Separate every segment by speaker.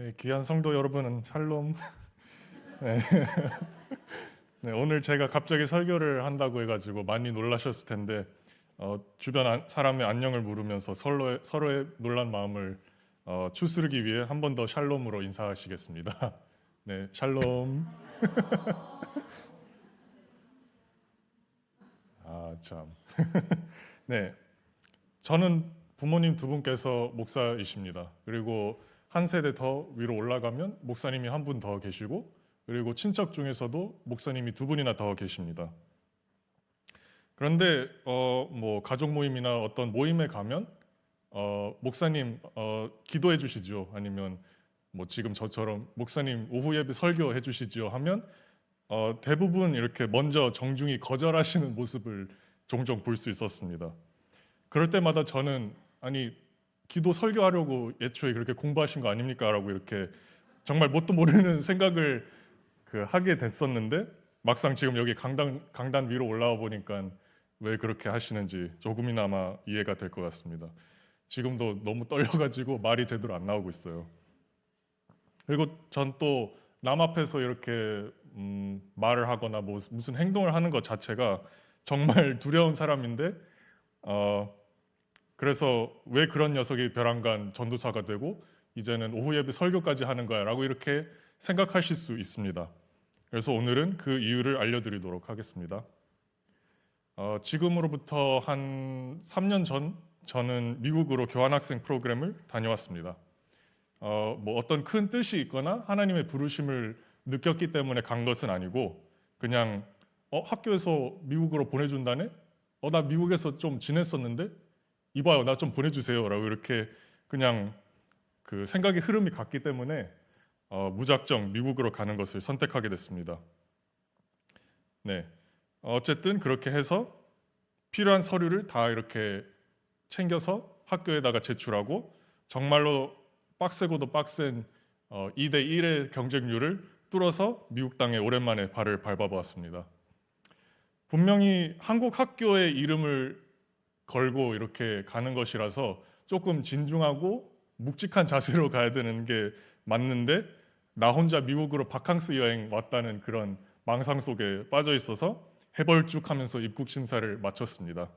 Speaker 1: 네, 귀한 성도 여러분, 샬롬. 네. 네, 오늘 제가 갑자기 설교를 한다고 해가지고 많이 놀라셨을 텐데 주변 사람의 안녕을 물으면서 서로의 놀란 마음을 추스르기 위해 한 번 더 샬롬으로 인사하시겠습니다. 네, 샬롬. 아, 참. 네, 저는 부모님 두 분께서 목사이십니다. 그리고 한 세대 더 위로 올라가면 목사님이 한 분 더 계시고, 그리고 친척 중에서도 목사님이 두 분이나 더 계십니다. 그런데 뭐 가족 모임이나 어떤 모임에 가면 목사님 기도해 주시죠. 아니면 뭐 지금 저처럼 목사님 오후 예배 설교해 주시죠 하면 대부분 이렇게 먼저 정중히 거절하시는 모습을 종종 볼 수 있었습니다. 그럴 때마다 저는 아니 기도 설교하려고 애초에 그렇게 공부하신 거 아닙니까? 라고 이렇게 정말 뭣도 모르는 생각을 하게 됐었는데 막상 지금 여기 강단 위로 올라와 보니까 왜 그렇게 하시는지 조금이나마 이해가 될 것 같습니다. 지금도 너무 떨려가지고 말이 제대로 안 나오고 있어요. 그리고 전 또 남 앞에서 이렇게 말을 하거나 뭐 무슨 행동을 하는 것 자체가 정말 두려운 사람인데 그래서 왜 그런 녀석이 벼랑간 전도사가 되고 이제는 오후 예배 설교까지 하는 거야 라고 이렇게 생각하실 수 있습니다. 그래서 오늘은 그 이유를 알려드리도록 하겠습니다. 지금으로부터 한 3년 전 저는 미국으로 교환학생 프로그램을 다녀왔습니다. 뭐 어떤 큰 뜻이 있거나 하나님의 부르심을 느꼈기 때문에 간 것은 아니고 그냥 학교에서 미국으로 보내준다네? 나 미국에서 좀 지냈었는데 이봐요 나 좀 보내주세요 라고 이렇게 그냥 그 생각의 흐름이 갔기 때문에 무작정 미국으로 가는 것을 선택하게 됐습니다. 네, 어쨌든 그렇게 해서 필요한 서류를 다 이렇게 챙겨서 학교에다가 제출하고 정말로 빡세고도 빡센 2대 1의 경쟁률을 뚫어서 미국 땅에 오랜만에 발을 밟아보았습니다. 분명히 한국 학교의 이름을 걸고 이렇게 가는 것이라서 조금 진중하고 묵직한 자세로 가야 되는 게 맞는데 나 혼자 미국으로 바캉스 여행 왔다는 그런 망상 속에 빠져 있어서 해벌쭉하면서 입국 심사를 마쳤습니다.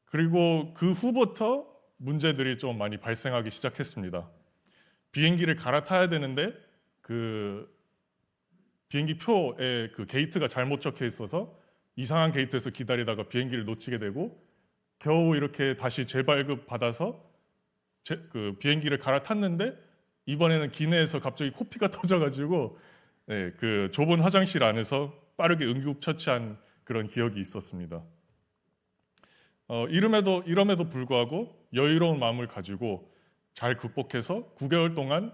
Speaker 1: 그리고 그 후부터 문제들이 좀 많이 발생하기 시작했습니다. 비행기를 갈아타야 되는데 그 비행기 표에 그 게이트가 잘못 적혀 있어서 이상한 게이트에서 기다리다가 비행기를 놓치게 되고 겨우 이렇게 다시 재발급 받아서 그 비행기를 갈아탔는데 이번에는 기내에서 갑자기 코피가 터져가지고 네, 그 좁은 화장실 안에서 빠르게 응급 처치한 그런 기억이 있었습니다. 이름에도 불구하고 여유로운 마음을 가지고 잘 극복해서 9개월 동안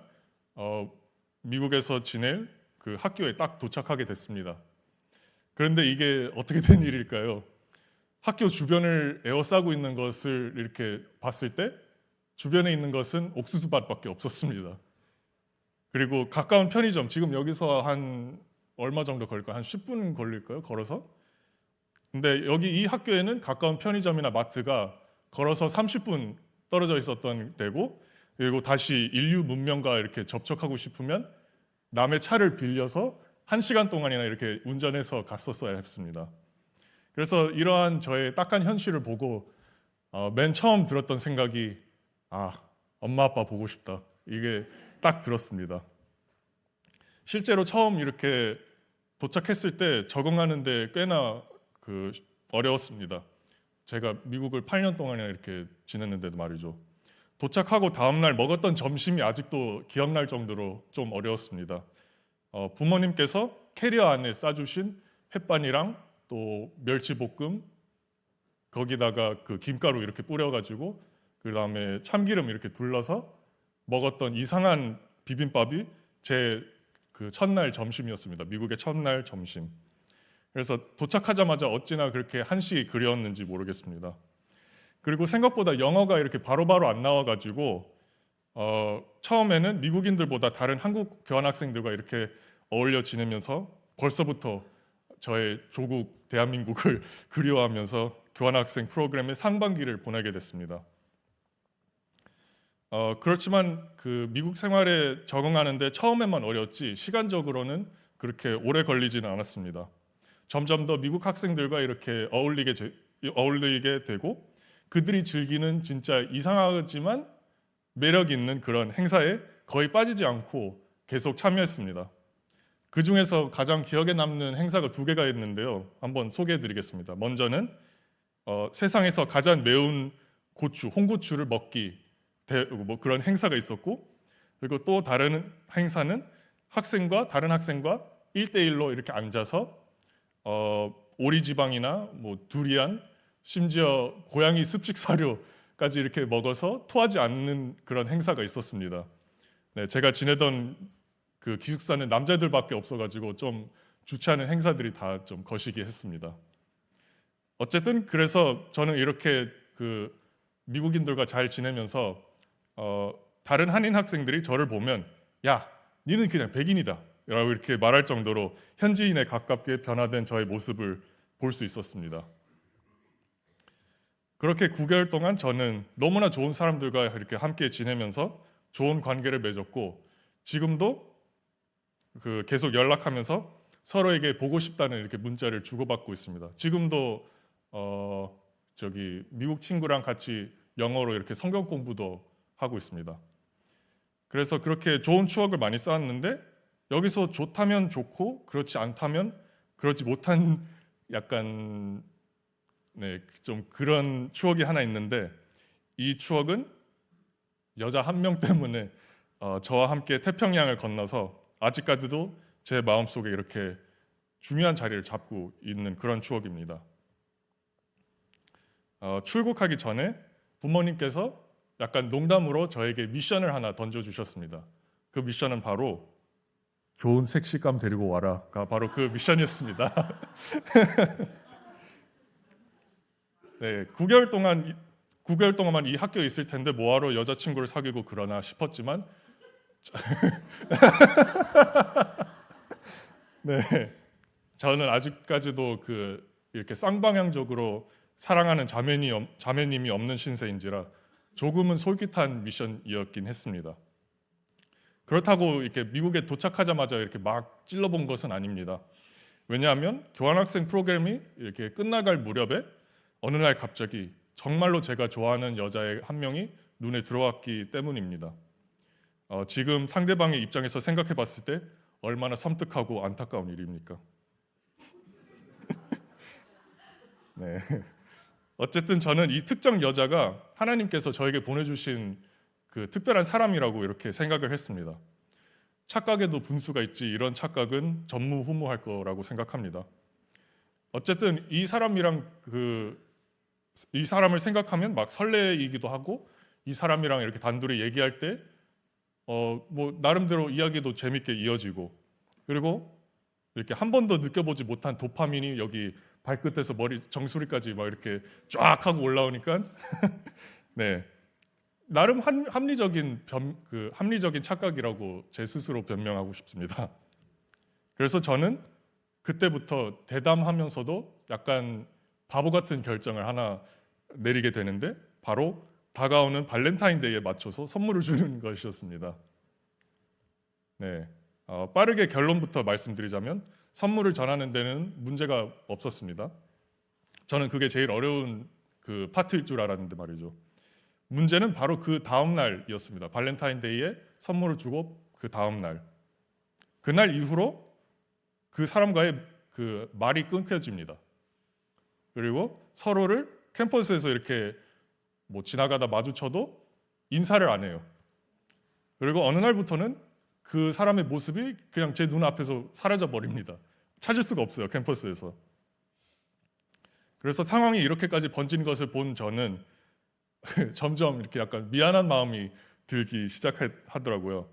Speaker 1: 미국에서 지낼 그 학교에 딱 도착하게 됐습니다. 그런데 이게 어떻게 된 일일까요? 학교 주변을 에워싸고 있는 것을 이렇게 봤을 때 주변에 있는 것은 옥수수밭밖에 없었습니다. 그리고 가까운 편의점, 지금 여기서 한 얼마 정도 걸릴까요? 한 10분 걸릴까요? 걸어서? 근데 여기 이 학교에는 가까운 편의점이나 마트가 걸어서 30분 떨어져 있었던 데고 그리고 다시 인류 문명과 이렇게 접촉하고 싶으면 남의 차를 빌려서 1시간 동안이나 이렇게 운전해서 갔었어야 했습니다. 그래서 이러한 저의 딱한 현실을 보고 맨 처음 들었던 생각이 엄마 아빠 보고 싶다. 이게 딱 들었습니다. 실제로 처음 이렇게 도착했을 때 적응하는데 꽤나 어려웠습니다. 제가 미국을 8년 동안이나 이렇게 지냈는데도 말이죠. 도착하고 다음날 먹었던 점심이 아직도 기억날 정도로 좀 어려웠습니다. 부모님께서 캐리어 안에 싸주신 햇반이랑 또 멸치볶음 거기다가 그 김가루 이렇게 뿌려가지고 그 다음에 참기름 이렇게 둘러서 먹었던 이상한 비빔밥이 제 그 첫날 점심이었습니다. 미국의 첫날 점심. 그래서 도착하자마자 어찌나 그렇게 한식이 그리웠는지 모르겠습니다. 그리고 생각보다 영어가 이렇게 바로바로 안 나와가지고 처음에는 미국인들보다 다른 한국 교환학생들과 이렇게 어울려 지내면서 벌써부터 저의 조국 대한민국을 그리워하면서 교환학생 프로그램의 상반기를 보내게 됐습니다. 그렇지만 그 미국 생활에 적응하는데 처음에만 어려웠지 시간적으로는 그렇게 오래 걸리지는 않았습니다. 점점 더 미국 학생들과 이렇게 어울리게 되고 그들이 즐기는 진짜 이상하지만 매력 있는 그런 행사에 거의 빠지지 않고 계속 참여했습니다. 그 중에서 가장 기억에 남는 행사가 두 개가 있는데요. 한번 소개해드리겠습니다. 먼저는 세상에서 가장 매운 고추, 홍고추를 먹기 뭐 그런 행사가 있었고, 그리고 또 다른 행사는 다른 학생과 1대1로 이렇게 앉아서 오리지방이나 뭐 두리안, 심지어 고양이 습식 사료까지 이렇게 먹어서 토하지 않는 그런 행사가 있었습니다. 네, 제가 지내던 그 기숙사는 남자들밖에 없어가지고 좀 주최하는 행사들이 다 좀 거시기했습니다. 어쨌든 그래서 저는 이렇게 그 미국인들과 잘 지내면서 다른 한인 학생들이 저를 보면 야, 니는 그냥 백인이다 라고 이렇게 말할 정도로 현지인에 가깝게 변화된 저의 모습을 볼 수 있었습니다. 그렇게 9개월 동안 저는 너무나 좋은 사람들과 이렇게 함께 지내면서 좋은 관계를 맺었고 지금도 그 계속 연락하면서 서로에게 보고 싶다는 이렇게 문자를 주고받고 있습니다. 지금도 저기 미국 친구랑 같이 영어로 이렇게 성경 공부도 하고 있습니다. 그래서 그렇게 좋은 추억을 많이 쌓았는데 여기서 좋다면 좋고 그렇지 않다면 그렇지 못한 약간 좀 그런 추억이 하나 있는데 이 추억은 여자 한 명 때문에 저와 함께 태평양을 건너서 아직까지도 제 마음속에 이렇게 중요한 자리를 잡고 있는 그런 추억입니다. 출국하기 전에 부모님께서 약간 농담으로 저에게 미션을 하나 던져주셨습니다. 그 미션은 바로 좋은 색시감 데리고 와라가 바로 그 미션이었습니다. 네, 9개월 동안만 이 학교에 있을 텐데 뭐하러 여자친구를 사귀고 그러나 싶었지만 네, 저는 아직까지도 이렇게 쌍방향적으로 사랑하는 자매님이 없는 신세인지라 조금은 솔깃한 미션이었긴 했습니다. 그렇다고 이렇게 미국에 도착하자마자 이렇게 막 찔러본 것은 아닙니다. 왜냐하면 교환학생 프로그램이 이렇게 끝나갈 무렵에 어느 날 갑자기 정말로 제가 좋아하는 여자의 한 명이 눈에 들어왔기 때문입니다. 지금 상대방의 입장에서 생각해 봤을 때 얼마나 섬뜩하고 안타까운 일입니까? 네. 어쨌든 저는 이 특정 여자가 하나님께서 저에게 보내주신 그 특별한 사람이라고 이렇게 생각을 했습니다. 착각에도 분수가 있지 이런 착각은 전무후무할 거라고 생각합니다. 어쨌든 이 사람을 생각하면 막 설레이기도 하고 이 사람이랑 이렇게 단둘이 얘기할 때 뭐 나름대로 이야기도 재밌게 이어지고 그리고 이렇게 한 번도 느껴보지 못한 도파민이 여기 발끝에서 머리 정수리까지 막 이렇게 쫙 하고 올라오니까 네 나름 합리적인 착각이라고 제 스스로 변명하고 싶습니다. 그래서 저는 그때부터 대담하면서도 약간 바보 같은 결정을 하나 내리게 되는데 바로 다가오는 발렌타인데이에 맞춰서 선물을 주는 것이었습니다. 네, 빠르게 결론부터 말씀드리자면 선물을 전하는 데는 문제가 없었습니다. 저는 그게 제일 어려운 그 파트일 줄 알았는데 말이죠. 문제는 바로 그 다음 날이었습니다. 발렌타인데이에 선물을 주고 그 다음 날. 그날 이후로 그 사람과의 그 말이 끊겨집니다. 그리고 서로를 캠퍼스에서 이렇게 뭐 지나가다 마주쳐도 인사를 안 해요. 그리고 어느 날부터는 그 사람의 모습이 그냥 제 눈앞에서 사라져 버립니다. 찾을 수가 없어요, 캠퍼스에서. 그래서 상황이 이렇게까지 번진 것을 본 저는 점점 이렇게 약간 미안한 마음이 들기 시작하더라고요.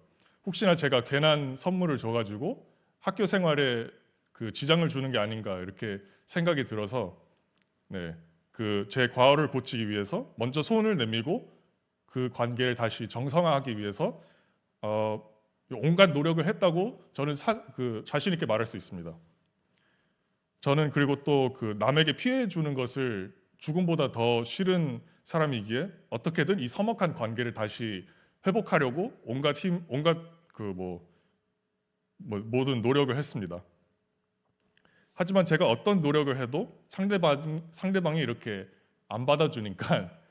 Speaker 1: 혹시나 제가 괜한 선물을 줘가지고 학교 생활에 그 지장을 주는 게 아닌가 이렇게 생각이 들어서 네, 그 제 과오를 고치기 위해서 먼저 손을 내밀고 그 관계를 다시 정상화하기 위해서 온갖 노력을 했다고 저는 자신 있게 말할 수 있습니다. 저는 그리고 또 그 남에게 피해 주는 것을 죽음보다 더 싫은 사람이기에 어떻게든 이 서먹한 관계를 다시 회복하려고 온갖 모든 노력을 했습니다. 하지만 제가 어떤 노력을 해도 상대방이 이렇게 안 받아주니까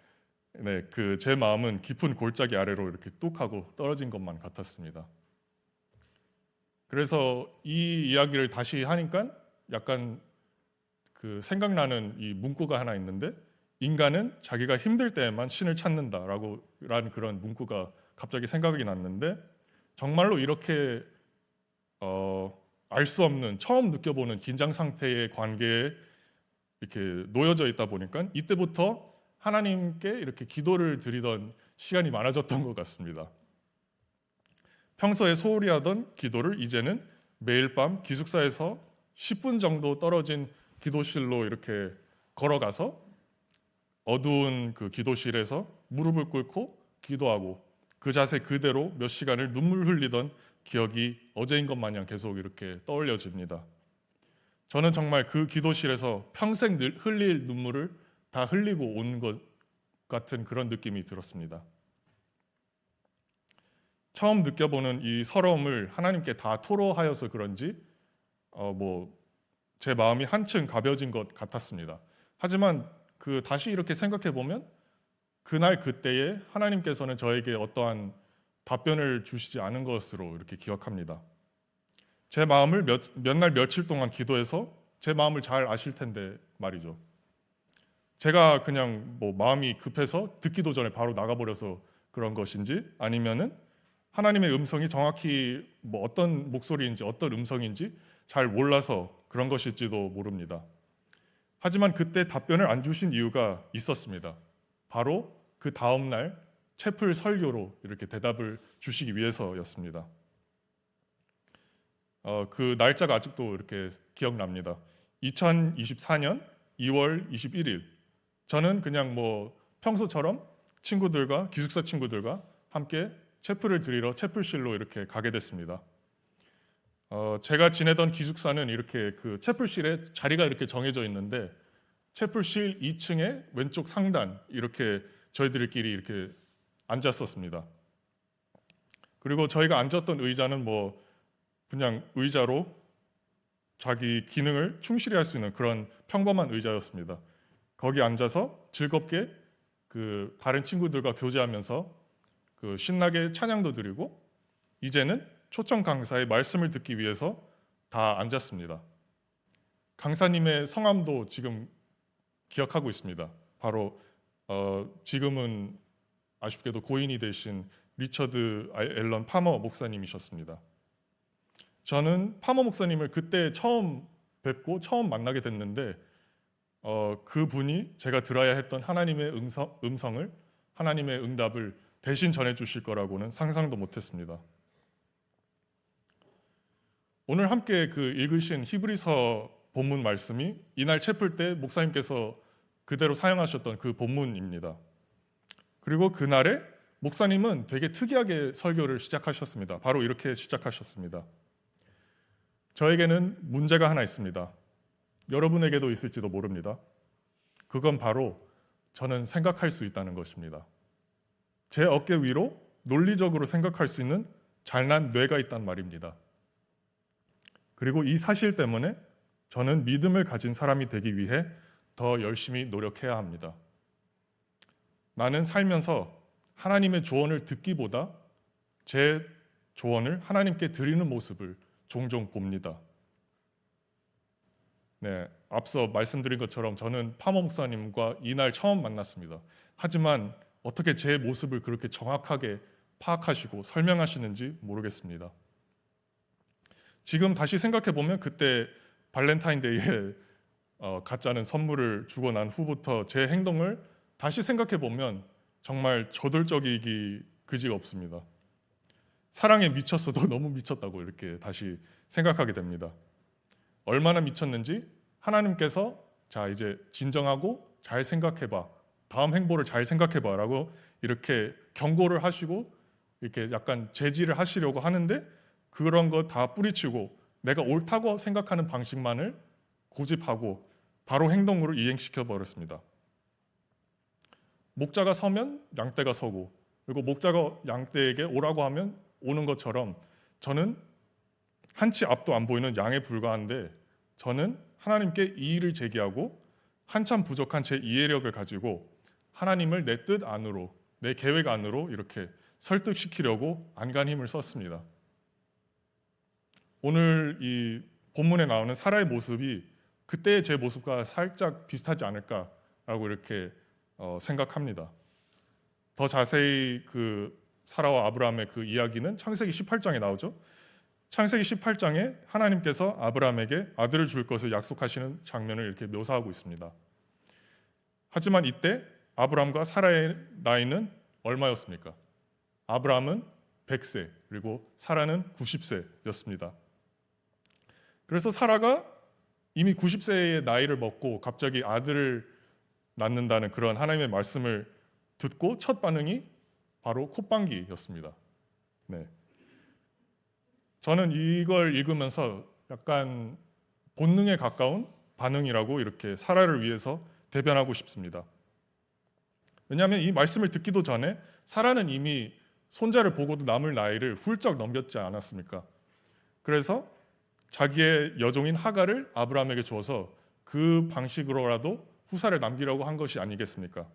Speaker 1: 네, 제 마음은 깊은 골짜기 아래로 이렇게 뚝 하고 떨어진 것만 같았습니다. 그래서 이 이야기를 다시 하니까 약간 생각나는 이 문구가 하나 있는데, 인간은 자기가 힘들 때에만 신을 찾는다라고 라는 그런 문구가 갑자기 생각이 났는데, 정말로 이렇게 알 수 없는, 처음 느껴보는 긴장 상태의 관계에 이렇게 놓여져 있다 보니까 이때부터 하나님께 이렇게 기도를 드리던 시간이 많아졌던 것 같습니다. 평소에 소홀히 하던 기도를 이제는 매일 밤 기숙사에서 10분 정도 떨어진 기도실로 이렇게 걸어가서 어두운 그 기도실에서 무릎을 꿇고 기도하고, 그 자세 그대로 몇 시간을 눈물 흘리던 기억이 어제인 것 마냥 계속 이렇게 떠올려집니다. 저는 정말 그 기도실에서 평생 흘릴 눈물을 다 흘리고 온 것 같은 그런 느낌이 들었습니다. 처음 느껴보는 이 서러움을 하나님께 다 토로하여서 그런지 제 마음이 한층 가벼워진 것 같았습니다. 하지만 다시 이렇게 생각해 보면 그날 그때에 하나님께서는 저에게 어떠한 답변을 주시지 않은 것으로 이렇게 기억합니다. 제 마음을 몇 날 며칠 동안 기도해서 제 마음을 잘 아실 텐데 말이죠. 제가 그냥 마음이 급해서 듣기도 전에 바로 나가버려서 그런 것인지, 아니면은 하나님의 음성이 정확히 어떤 목소리인지 어떤 음성인지 잘 몰라서 그런 것일지도 모릅니다. 하지만 그때 답변을 안 주신 이유가 있었습니다. 바로 그 다음 날 채플 설교로 이렇게 대답을 주시기 위해서였습니다. 그 날짜가 아직도 이렇게 기억납니다. 2024년 2월 21일. 저는 그냥 평소처럼 기숙사 친구들과 함께 채플을 드리러 채플실로 이렇게 가게 됐습니다. 제가 지내던 기숙사는 이렇게 채플실에 자리가 이렇게 정해져 있는데, 채플실 2층에 왼쪽 상단 이렇게 저희들끼리 이렇게 앉았었습니다. 그리고 저희가 앉았던 의자는 그냥 의자로 자기 기능을 충실히 할 수 있는 그런 평범한 의자였습니다. 거기 앉아서 즐겁게 다른 친구들과 교제하면서 신나게 찬양도 드리고, 이제는 초청 강사의 말씀을 듣기 위해서 다 앉았습니다. 강사님의 성함도 지금 기억하고 있습니다. 바로 지금은 아쉽게도 고인이 되신 리처드 앨런 파머 목사님이셨습니다. 저는 파머 목사님을 그때 처음 뵙고 처음 만나게 됐는데, 그분이 제가 들어야 했던 하나님의 음성을, 하나님의 응답을 대신 전해주실 거라고는 상상도 못했습니다. 오늘 함께 읽으신 히브리서 본문 말씀이 이날 채플 때 목사님께서 그대로 사용하셨던 그 본문입니다. 그리고 그날에 목사님은 되게 특이하게 설교를 시작하셨습니다. 바로 이렇게 시작하셨습니다. 저에게는 문제가 하나 있습니다. 여러분에게도 있을지도 모릅니다. 그건 바로 저는 생각할 수 있다는 것입니다. 제 어깨 위로 논리적으로 생각할 수 있는 잘난 뇌가 있단 말입니다. 그리고 이 사실 때문에 저는 믿음을 가진 사람이 되기 위해 더 열심히 노력해야 합니다. 나는 살면서 하나님의 조언을 듣기보다 제 조언을 하나님께 드리는 모습을 종종 봅니다. 네, 앞서 말씀드린 것처럼 저는 파머 목사님과 이날 처음 만났습니다. 하지만 어떻게 제 모습을 그렇게 정확하게 파악하시고 설명하시는지 모르겠습니다. 지금 다시 생각해 보면 그때 발렌타인데이에 가짜는 선물을 주고 난 후부터 제 행동을 다시 생각해 보면 정말 저돌적이기 그지가 없습니다. 사랑에 미쳤어도 너무 미쳤다고 이렇게 다시 생각하게 됩니다. 얼마나 미쳤는지 하나님께서 자 이제 진정하고 잘 생각해봐, 다음 행보를 잘 생각해봐 라고 이렇게 경고를 하시고 이렇게 약간 제지를 하시려고 하는데, 그런 거 다 뿌리치고 내가 옳다고 생각하는 방식만을 고집하고 바로 행동으로 이행시켜 버렸습니다. 목자가 서면 양떼가 서고 그리고 목자가 양떼에게 오라고 하면 오는 것처럼 저는 한치 앞도 안 보이는 양에 불과한데 저는 하나님께 이의를 제기하고 한참 부족한 제 이해력을 가지고 하나님을 내 뜻 안으로, 내 계획 안으로 이렇게 설득시키려고 안간 힘을 썼습니다. 오늘 이 본문에 나오는 사라의 모습이 그때의 제 모습과 살짝 비슷하지 않을까라고 이렇게 생각합니다. 더 자세히 그 사라와 아브라함의 그 이야기는 창세기 18장에 나오죠. 창세기 18장에 하나님께서 아브라함에게 아들을 줄 것을 약속하시는 장면을 이렇게 묘사하고 있습니다. 하지만 이때 아브라함과 사라의 나이는 얼마였습니까? 아브라함은 100세 그리고 사라는 90세였습니다. 그래서 사라가 이미 90세의 나이를 먹고 갑자기 아들을 낳는다는 그런 하나님의 말씀을 듣고 첫 반응이 바로 콧방귀였습니다. 네. 저는 이걸 읽으면서 약간 본능에 가까운 반응이라고 이렇게 사라를 위해서 대변하고 싶습니다. 왜냐하면 이 말씀을 듣기도 전에 사라는 이미 손자를 보고도 남을 나이를 훌쩍 넘겼지 않았습니까? 그래서 자기의 여종인 하갈을 아브라함에게 주어서 그 방식으로라도 후사를 남기려고 한 것이 아니겠습니까?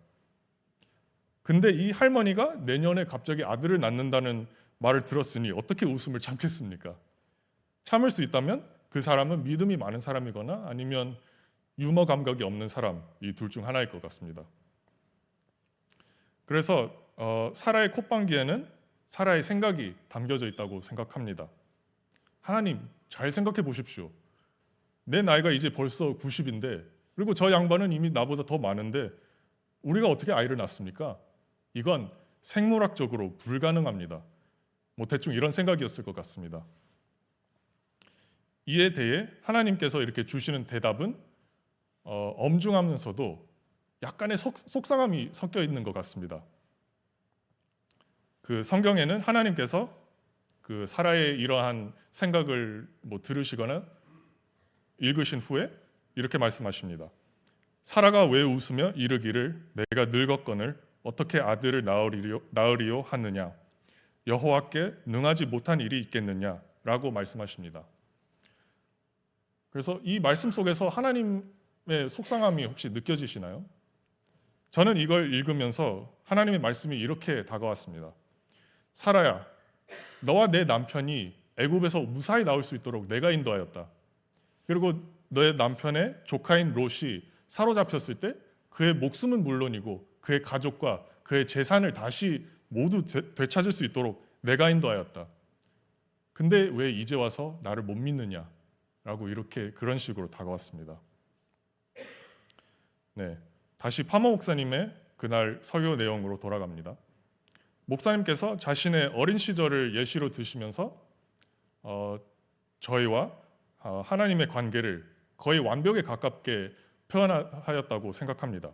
Speaker 1: 근데 이 할머니가 내년에 갑자기 아들을 낳는다는 말을 들었으니 어떻게 웃음을 참겠습니까? 참을 수 있다면 그 사람은 믿음이 많은 사람이거나 아니면 유머 감각이 없는 사람, 이 둘 중 하나일 것 같습니다. 그래서 사라의 콧방귀에는 사라의 생각이 담겨져 있다고 생각합니다. 하나님, 잘 생각해 보십시오. 내 나이가 이제 벌써 90인데 그리고 저 양반은 이미 나보다 더 많은데 우리가 어떻게 아이를 낳습니까? 이건 생물학적으로 불가능합니다. 뭐 대충 이런 생각이었을 것 같습니다. 이에 대해 하나님께서 이렇게 주시는 대답은 엄중하면서도 약간의 속상함이 섞여 있는 것 같습니다. 그 성경에는 하나님께서 그 사라의 이러한 생각을 들으시거나 읽으신 후에 이렇게 말씀하십니다. 사라가 왜 웃으며 이르기를 내가 늙었거늘 어떻게 아들을 낳으리요 하느냐 여호와께 능하지 못한 일이 있겠느냐라고 말씀하십니다. 그래서 이 말씀 속에서 하나님의 속상함이 혹시 느껴지시나요? 저는 이걸 읽으면서 하나님의 말씀이 이렇게 다가왔습니다. 사라야, 너와 내 남편이 애굽에서 무사히 나올 수 있도록 내가 인도하였다. 그리고 너의 남편의 조카인 롯이 사로잡혔을 때 그의 목숨은 물론이고 그의 가족과 그의 재산을 다시 모두 되찾을 수 있도록 내가 인도하였다. 근데 왜 이제 와서 나를 못 믿느냐? 라고 이렇게 그런 식으로 다가왔습니다. 네, 다시 파머 목사님의 그날 설교 내용으로 돌아갑니다. 목사님께서 자신의 어린 시절을 예시로 드시면서 저희와 하나님의 관계를 거의 완벽에 가깝게 표현하였다고 생각합니다.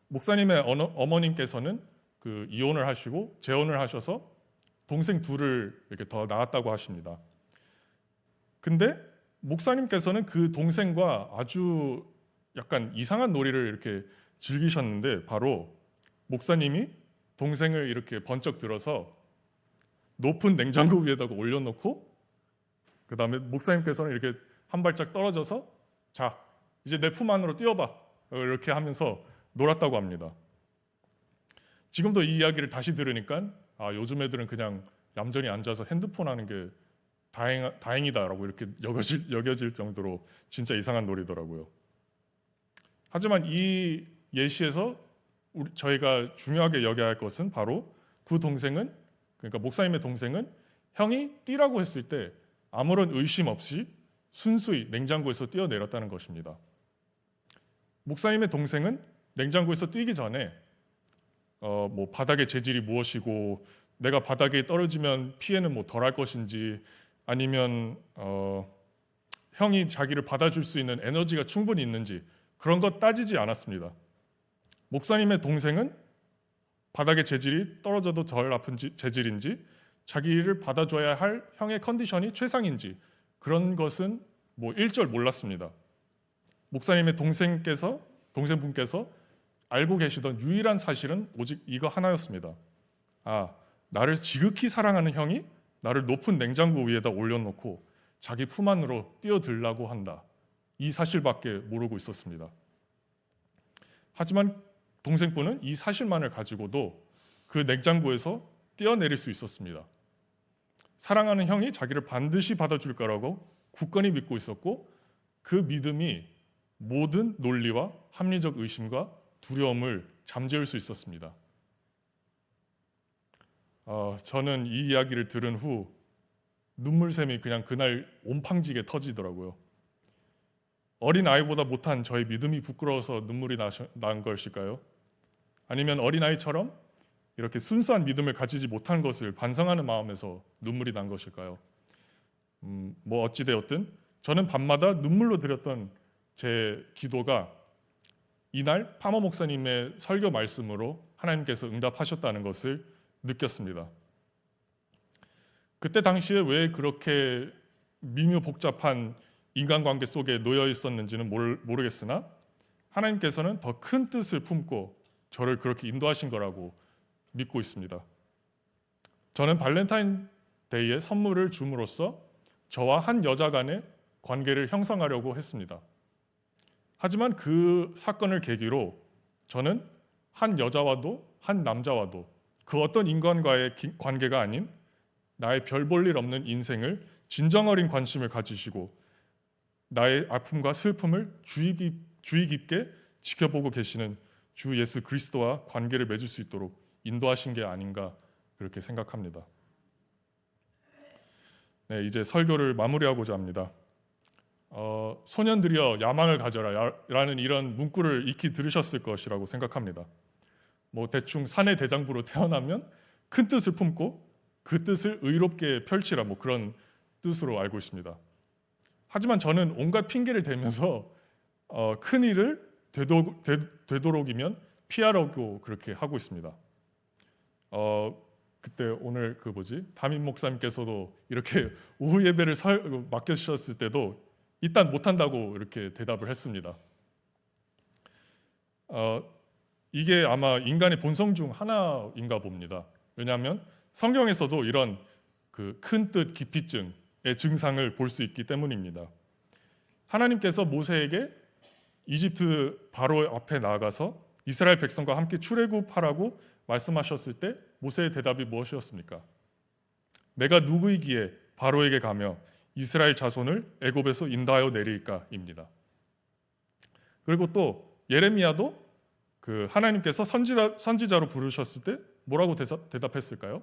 Speaker 1: 목사님의 어머님께서는 그 이혼을 하시고 재혼을 하셔서 동생 둘을 이렇게 더 낳았다고 하십니다. 근데 목사님께서는 그 동생과 아주 약간 이상한 놀이를 이렇게 즐기셨는데 바로 목사님이 동생을 이렇게 번쩍 들어서 높은 냉장고 위에다가 올려놓고 그 다음에 목사님께서는 이렇게 한 발짝 떨어져서 자 이제 내 품 안으로 뛰어봐 이렇게 하면서 놀았다고 합니다. 지금도 이 이야기를 다시 들으니까 요즘 애들은 그냥 얌전히 앉아서 핸드폰 하는 게 다행이다라고 이렇게 여겨질 정도로 진짜 이상한 놀이더라고요. 하지만 이 예시에서 저희가 중요하게 여겨야 할 것은 바로 그 동생은 그러니까 목사님의 동생은 형이 뛰라고 했을 때 아무런 의심 없이 순수히 냉장고에서 뛰어내렸다는 것입니다. 목사님의 동생은 냉장고에서 뛰기 전에 바닥의 재질이 무엇이고 내가 바닥에 떨어지면 피해는 덜할 것인지 아니면 형이 자기를 받아줄 수 있는 에너지가 충분히 있는지 그런 것 따지지 않았습니다. 목사님의 동생은 바닥의 재질이 떨어져도 덜 아픈 재질인지 자기를 받아줘야 할 형의 컨디션이 최상인지 그런 것은 일절 몰랐습니다. 목사님의 동생분께서 알고 계시던 유일한 사실은 오직 이거 하나였습니다. 나를 지극히 사랑하는 형이 나를 높은 냉장고 위에다 올려놓고 자기 품 안으로 뛰어들라고 한다. 이 사실밖에 모르고 있었습니다. 하지만 동생분은 이 사실만을 가지고도 그 냉장고에서 뛰어내릴 수 있었습니다. 사랑하는 형이 자기를 반드시 받아줄 거라고 굳건히 믿고 있었고, 그 믿음이 모든 논리와 합리적 의심과 두려움을 잠재울 수 있었습니다. 저는 이 이야기를 들은 후 눈물샘이 그냥 그날 온팡지게 터지더라고요. 어린 아이보다 못한 저의 믿음이 부끄러워서 눈물이 난 것일까요? 아니면 어린 아이처럼 이렇게 순수한 믿음을 가지지 못한 것을 반성하는 마음에서 눈물이 난 것일까요? 뭐 어찌되었든 저는 밤마다 눈물로 드렸던 제 기도가 이날 파머 목사님의 설교 말씀으로 하나님께서 응답하셨다는 것을 느꼈습니다. 그때 당시에 왜 그렇게 미묘복잡한 인간관계 속에 놓여 있었는지는 모르겠으나 하나님께서는 더 큰 뜻을 품고 저를 그렇게 인도하신 거라고 믿고 있습니다. 저는 발렌타인데이에 선물을 줌으로써 저와 한 여자 간의 관계를 형성하려고 했습니다. 하지만 그 사건을 계기로 저는 한 여자와도 한 남자와도 그 어떤 인간과의 관계가 아닌 나의 별 볼 일 없는 인생을 진정 어린 관심을 가지시고 나의 아픔과 슬픔을 주의 깊게 지켜보고 계시는 주 예수 그리스도와 관계를 맺을 수 있도록 인도하신 게 아닌가 그렇게 생각합니다. 네, 이제 설교를 마무리하고자 합니다. 소년들이여 야망을 가져라 라는 이런 문구를 익히 들으셨을 것이라고 생각합니다. 뭐 대충 사내 대장부로 태어나면 큰 뜻을 품고 그 뜻을 의롭게 펼치라, 뭐 그런 뜻으로 알고 있습니다. 하지만 저는 온갖 핑계를 대면서 큰 일을 되도록이면 피하려고 그렇게 하고 있습니다. 그때 오늘 담임 목사님께서도 이렇게 오후 예배를 맡겨주셨을 때도 일단 못한다고 이렇게 대답을 했습니다. 이게 아마 인간의 본성 중 하나인가 봅니다. 왜냐하면 성경에서도 이런 그 큰 뜻 기피증의 증상을 볼 수 있기 때문입니다. 하나님께서 모세에게 이집트 바로 앞에 나아가서 이스라엘 백성과 함께 출애굽하라고 말씀하셨을 때 모세의 대답이 무엇이었습니까? 내가 누구이기에 바로에게 가며 이스라엘 자손을 애굽에서 인도하여 내리까입니다. 그리고 또 예레미야도 그 하나님께서 선지자로 부르셨을 때 뭐라고 대답했을까요?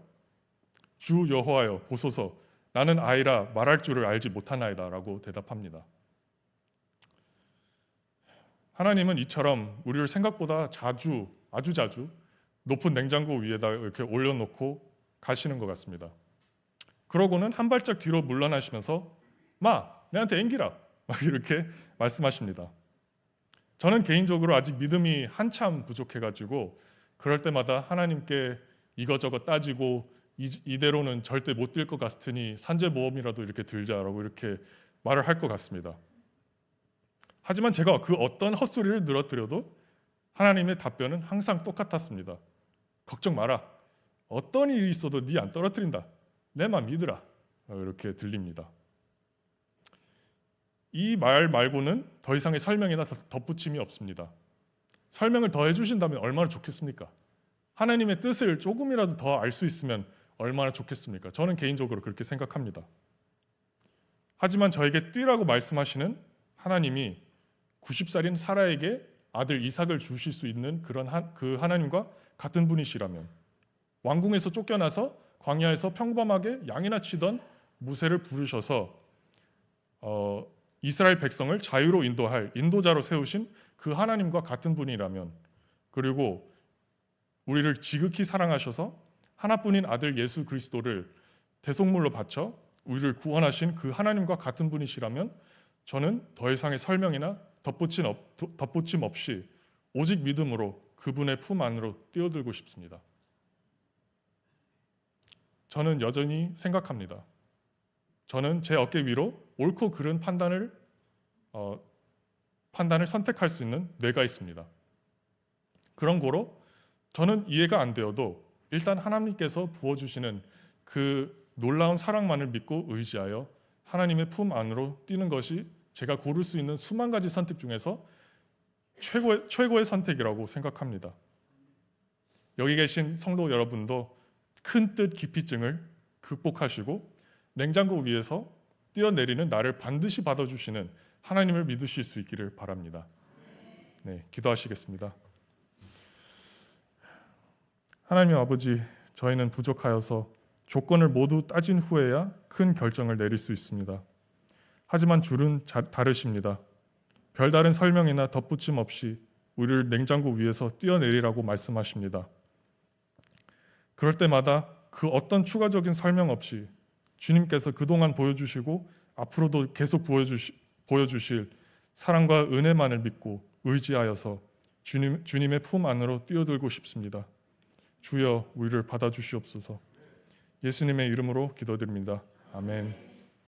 Speaker 1: 주 여호와여 보소서 나는 아이라 말할 줄을 알지 못하나이다라고 대답합니다. 하나님은 이처럼 우리를 생각보다 아주 자주 높은 냉장고 위에다 이렇게 올려놓고 가시는 것 같습니다. 그러고는 한 발짝 뒤로 물러나시면서 내한테 앵기라 막 이렇게 말씀하십니다. 저는 개인적으로 아직 믿음이 한참 부족해가지고 그럴 때마다 하나님께 이거저거 따지고 이대로는 절대 못 들 것 같으니 산재보험이라도 이렇게 들자라고 이렇게 말을 할 것 같습니다. 하지만 제가 그 어떤 헛소리를 늘어뜨려도 하나님의 답변은 항상 똑같았습니다. 걱정 마라. 어떤 일이 있어도 네 안 떨어뜨린다. 내만 믿으라. 이렇게 들립니다. 이 말 말고는 더 이상의 설명이나 덧붙임이 없습니다. 설명을 더 해주신다면 얼마나 좋겠습니까? 하나님의 뜻을 조금이라도 더 알 수 있으면 얼마나 좋겠습니까? 저는 개인적으로 그렇게 생각합니다. 하지만 저에게 뛰라고 말씀하시는 하나님이 90살인 사라에게 아들 이삭을 주실 수 있는 그 하나님과 같은 분이시라면, 왕궁에서 쫓겨나서 광야에서 평범하게 양이나 치던 모세를 부르셔서 이스라엘 백성을 자유로 인도할 인도자로 세우신 그 하나님과 같은 분이라면, 그리고 우리를 지극히 사랑하셔서 하나뿐인 아들 예수 그리스도를 대속물로 바쳐 우리를 구원하신 그 하나님과 같은 분이시라면 저는 더 이상의 설명이나 덧붙임 없이 오직 믿음으로 그분의 품 안으로 뛰어들고 싶습니다. 저는 여전히 생각합니다. 저는 제 어깨 위로 옳고 그른 판단을 선택할 수 있는 뇌가 있습니다. 그런 거로 저는 이해가 안 되어도 일단 하나님께서 부어주시는 그 놀라운 사랑만을 믿고 의지하여 하나님의 품 안으로 뛰는 것이 제가 고를 수 있는 수만 가지 선택 중에서 최고의 선택이라고 생각합니다. 여기 계신 성도 여러분도 큰 뜻 기피증을 극복하시고 냉장고 위에서 뛰어내리는 나를 반드시 받아주시는 하나님을 믿으실 수 있기를 바랍니다. 네, 기도하시겠습니다. 하나님 아버지, 저희는 부족하여서 조건을 모두 따진 후에야 큰 결정을 내릴 수 있습니다. 하지만 줄은 다르십니다. 별다른 설명이나 덧붙임 없이 우리를 냉장고 위에서 뛰어내리라고 말씀하십니다. 그럴 때마다 그 어떤 추가적인 설명 없이 주님께서 그동안 보여주시고 앞으로도 계속 보여주실 사랑과 은혜만을 믿고 의지하여서 주님의 품 안으로 뛰어들고 싶습니다. 주여, 우리를 받아주시옵소서. 예수님의 이름으로 기도드립니다. 아멘.